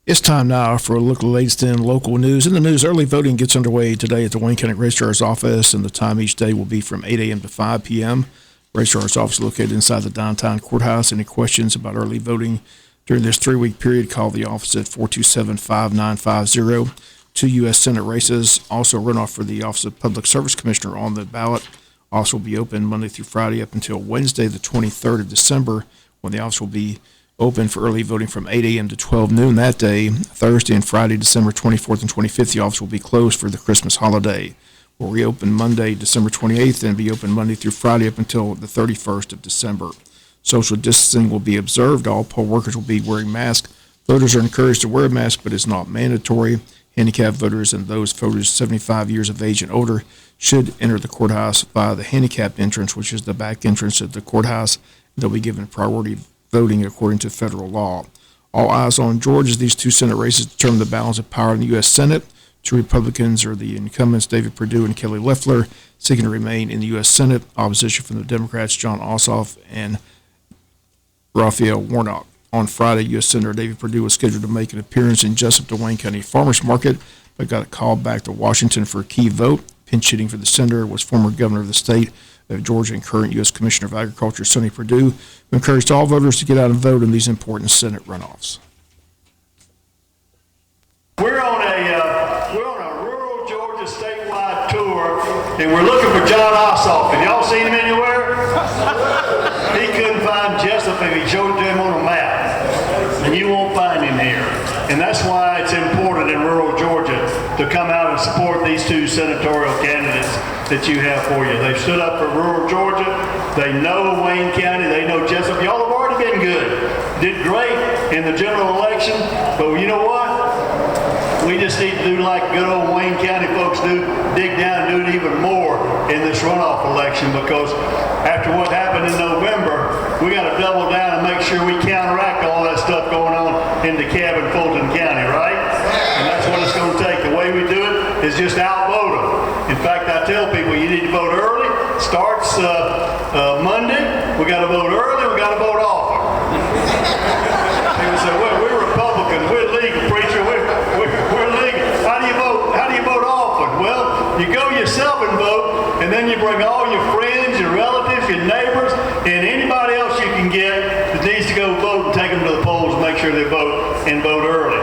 It's time now for a look at the latest in local news. In the news, early voting gets underway today at the Wayne County Registrar's Office, and the time each day will be from 8 a.m. to 5 p.m. Registrar's Office is located inside the downtown courthouse. Any questions about early voting during this 3-week period, call the office at 427-5950. 2 U.S. Senate races, also runoff for the Office of Public Service Commissioner on the ballot. Also will be open Monday through Friday up until Wednesday, the 23rd of December, when the office will be open for early voting from 8 a.m. to 12 noon that day. Thursday and Friday, December 24th and 25th, the office will be closed for the Christmas holiday. We'll reopen Monday, December 28th, and be open Monday through Friday up until the 31st of December. Social distancing will be observed. All poll workers will be wearing masks. Voters are encouraged to wear a mask, but it's not mandatory. Handicapped voters and those voters 75 years of age and older should enter the courthouse via the handicapped entrance, which is the back entrance of the courthouse. They'll be given priority voting according to federal law. All eyes on Georgia as these 2 Senate races determine the balance of power in the U.S. Senate. 2 Republicans are the incumbents, David Perdue and Kelly Loeffler, seeking to remain in the U.S. Senate. Opposition from the Democrats, John Ossoff and Raphael Warnock. On Friday, U.S. Senator David Perdue was scheduled to make an appearance in Jesup, the Wayne County Farmers Market, but got called back to Washington for a key vote. Pinch hitting for the senator was former governor of the state of Georgia and current U.S. Commissioner of Agriculture, Sonny Perdue, who encouraged all voters to get out and vote in these important Senate runoffs. We're on a rural Georgia statewide tour, and we're looking for John Ossoff. Have y'all seen him anywhere? He couldn't find Jesup if he showed it to him on a map, and you won't find him here. And that's why it's important in rural Georgia to come out and support these 2 senatorial candidates that you have for you. They've stood up for rural Georgia. They know Wayne County. They know Jesup. Y'all have already been good. Did great in the general election. But you know what? We just need to do like good old Wayne County folks do, dig down and do it even more in this runoff election, because after what happened in November, we got to double down and make sure we counteract all that stuff going on in DeKalb and Fulton County, right? And that's what it's going to take. The way we do it is just outvote them. In fact, I tell people you need to vote early. Starts Monday. We got to vote early. We got to vote often. People say, well, we're Republicans. We're legal, preacher. We're legal. How do you vote? How do you vote often? Well, you go yourself and vote, and then you bring all your friends, your relatives, your neighbors, and anybody else you can get that needs to go vote, and take them to the polls and make sure they vote and vote early.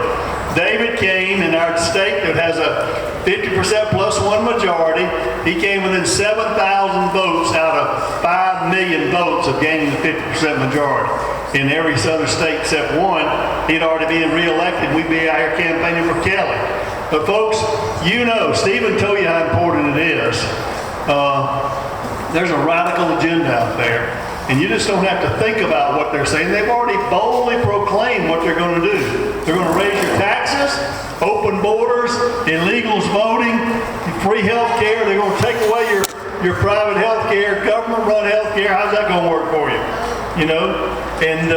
David came in our state that has a 50% plus 1 majority. He came within 7,000 votes out of 5 million votes of gaining the 50% majority. In every southern state except 1, he'd already been reelected. We'd be out here campaigning for Kelly. But folks, you know, Stephen told you how important it is. There's a radical agenda out there, and you just don't have to think about what they're saying. They've already boldly proclaimed what they're going to do. They're going to raise your taxes, open borders, illegals voting, free health care. They're going to take away your private health care, government-run health care. How's that going to work for you? You know, and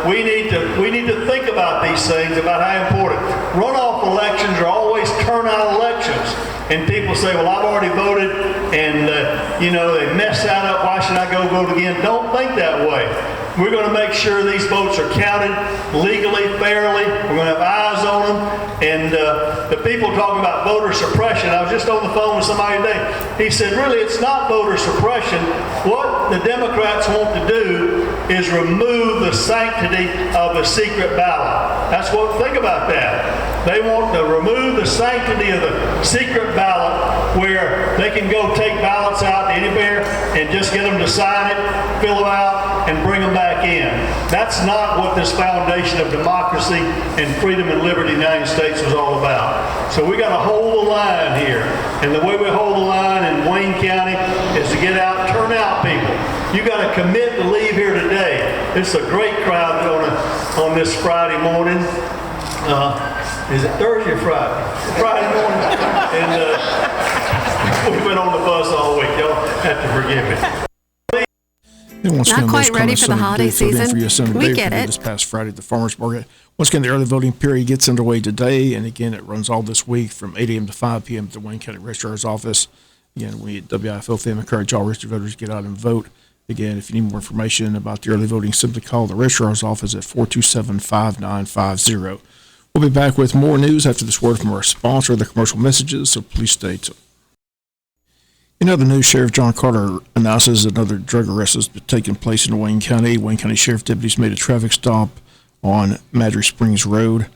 we need to think about these things, about how important. Runoff elections are always turnout elections. And people say, well, I've already voted, and, you know, they messed that up. Why should I go vote again? Don't think that way. We're going to make sure these votes are counted legally, fairly. We're going to have eyes on them. And the people talking about voter suppression, I was just on the phone with somebody today. He said, really, it's not voter suppression. What the Democrats want to do is remove the sanctity of the secret ballot. That's what, think about that. They want to remove the sanctity of the secret ballot, where they can go take ballots out anywhere and just get them to sign it, fill them out, and bring them back in. That's not what this foundation of democracy and freedom and liberty in the United States was all about. So we got to hold the line here. And the way we hold the line in Wayne County is to get out, turn out people. You got to commit to leave here today. It's a great crowd on this Friday morning. Is it Thursday or Friday? Friday morning. And we've been on the bus all week. Y'all have to forgive me. Not quite ready for the holiday season. We get it. This past Friday at the Farmers Market. Once again, the early voting period gets underway today, and again, it runs all this week from 8 a.m. to 5 p.m. at the Wayne County Registrar's Office. Again, we at WIFO fam encourage all registered voters to get out and vote. Again, if you need more information about the early voting, simply call the Registrar's Office at 427-5950. We'll be back with more news after this word from our sponsor, the commercial messages, so please stay tuned. In other news, Sheriff John Carter announces another drug arrest has taken place in Wayne County. Wayne County Sheriff deputies made a traffic stop on Madry Springs Road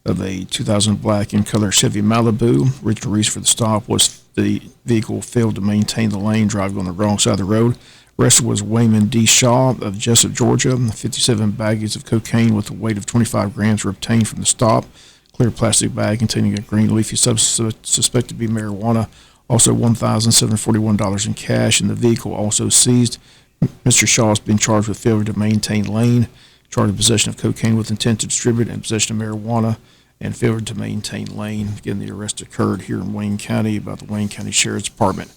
of a 2000 black in color Chevy Malibu. Original reason for the stop was the vehicle failed to maintain the lane, driving on the wrong side of the road. Arrested was Wayman D. Shaw of Jesup, Georgia. 57 baggies of cocaine with a weight of 25 grams were obtained from the stop. Clear plastic bag containing a green leafy substance suspected to be marijuana. Also $1,741 in cash, and the vehicle also seized. Mr. Shaw has been charged with failure to maintain lane, charged with possession of cocaine with intent to distribute, and possession of marijuana, and failure to maintain lane. Again, the arrest occurred here in Wayne County by the Wayne County Sheriff's Department.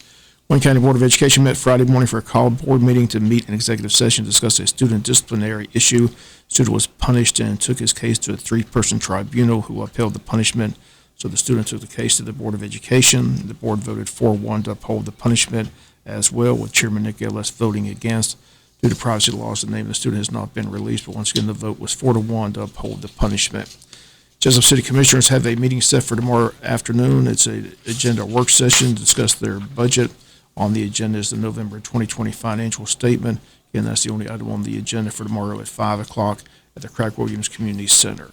Wayne County Board of Education met Friday morning for a called board meeting to meet an executive session to discuss a student disciplinary issue. Student was punished and took his case to a 3-person tribunal who upheld the punishment. So the student took the case to the Board of Education. The board voted 4-1 to uphold the punishment as well, with Chairman Nick Ellis voting against. Due to privacy laws, the name of the student has not been released, but once again, the vote was 4-1 to uphold the punishment. Jesup City Commissioners have a meeting set for tomorrow afternoon. It's an agenda work session to discuss their budget. On the agenda is the November 2020 financial statement. Again, that's the only item on the agenda for tomorrow at 5 o'clock at the Craig Williams Community Center.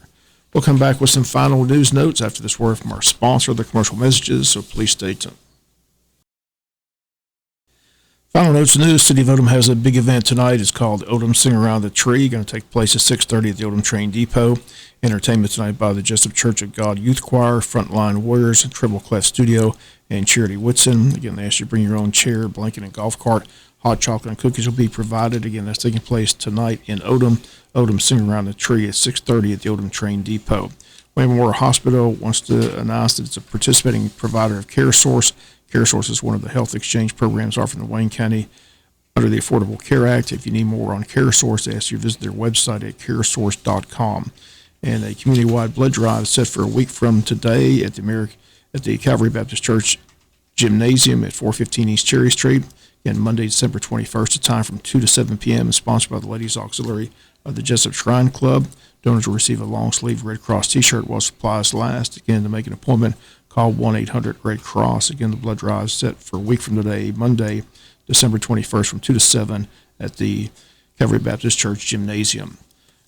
We'll come back with some final news notes after this word from our sponsor, the commercial messages, so please stay tuned. Final notes news. City of Odom has a big event tonight. It's called Odom Sing Around the Tree. Going to take place at 6:30 at the Odom Train Depot. Entertainment tonight by the Jesup Church of God Youth Choir, Frontline Warriors, Treble Clef Studio, and Charity Whitson. Again, they ask you to bring your own chair, blanket, and golf cart. Hot chocolate and cookies will be provided. Again, that's taking place tonight in Odom. Odom Sing Around the Tree at 6:30 at the Odom Train Depot. Wayne Memorial Hospital wants to announce that it's a participating provider of CareSource. CareSource is one of the health exchange programs offered in Wayne County under the Affordable Care Act. If you need more on CareSource, they ask you to visit their website at caresource.com. And a community-wide blood drive is set for a week from today at the Calvary Baptist Church Gymnasium at 415 East Cherry Street. Again, Monday, December 21st, the time from 2 to 7 p.m. and sponsored by the Ladies Auxiliary of the Jesup Shrine Club. Donors will receive a long-sleeve Red Cross t-shirt while supplies last. Again, to make an appointment, call 1-800-RED-CROSS. Again, the blood drive is set for a week from today, Monday, December 21st, from 2 to 7 at the Calvary Baptist Church Gymnasium.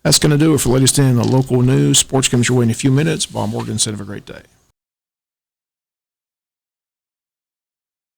That's going to do it for latest in the local news. Sports comes your way in a few minutes. Bob Morgan said have a great day.